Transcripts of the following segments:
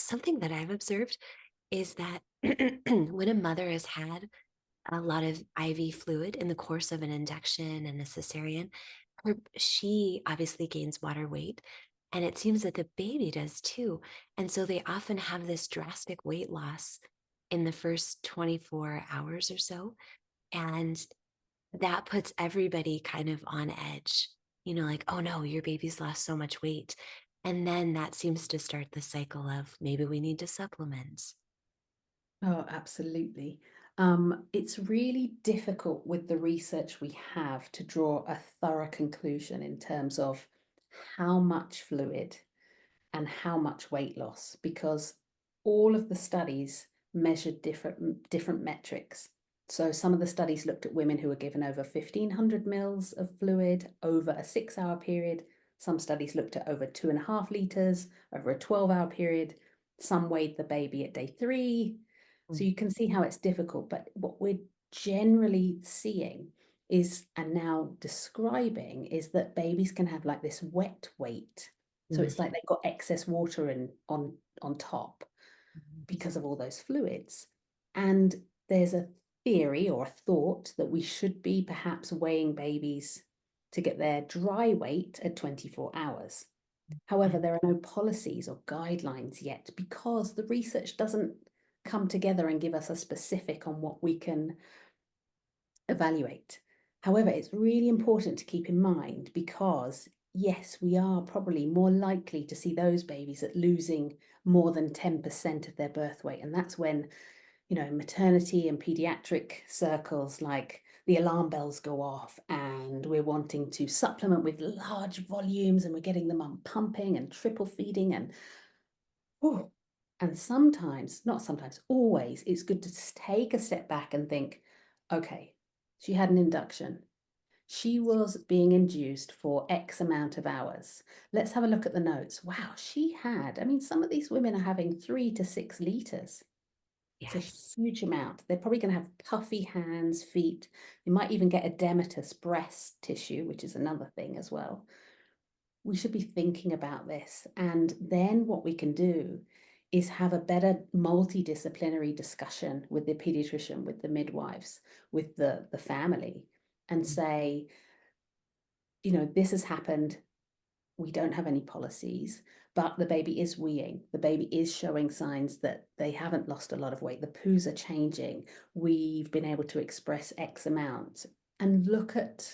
something that I've observed is that when a mother has had a lot of IV fluid in the course of an induction and a cesarean, she obviously gains water weight. And it seems that the baby does too. And so they often have this drastic weight loss in the first 24 hours or so. And that puts everybody kind of on edge, like, oh no, your baby's lost so much weight. And then that seems to start the cycle of maybe we need to supplement. Oh, absolutely. It's really difficult with the research we have to draw a thorough conclusion in terms of how much fluid and how much weight loss, because all of the studies measured different metrics. So some of the studies looked at women who were given over 1,500 mils of fluid over a 6-hour period. Some studies looked at over 2.5 liters over a 12-hour period. Some weighed the baby at day 3. So Mm. you can see how it's difficult, but what we're generally seeing is, and now describing, is that babies can have like this wet weight. So Mm. it's like they've got excess water in on top because of all those fluids. And there's a theory or a thought that we should be perhaps weighing babies to get their dry weight at 24 hours. However, there are no policies or guidelines yet because the research doesn't come together and give us a specific on what we can evaluate. However, it's really important to keep in mind because, yes, we are probably more likely to see those babies at losing more than 10% of their birth weight. And that's when, maternity and pediatric circles, like the alarm bells go off and we're wanting to supplement with large volumes and we're getting them on pumping and triple feeding and oh, and sometimes, not sometimes, always, it's good to take a step back and think, okay, she had an induction. She was being induced for X amount of hours. Let's have a look at the notes. Wow, I mean, some of these women are having 3 to 6 liters. It's Yes. a huge amount. They're probably going to have puffy hands, feet. They might even get edematous breast tissue, which is another thing as well. We should be thinking about this. And then what we can do is have a better multidisciplinary discussion with the pediatrician, with the midwives, with the family, and say, this has happened. We don't have any policies, but the baby is weeing. The baby is showing signs that they haven't lost a lot of weight. The poos are changing. We've been able to express X amount and look at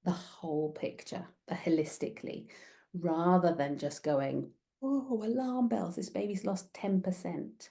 the whole picture holistically rather than just going, oh, alarm bells, this baby's lost 10%.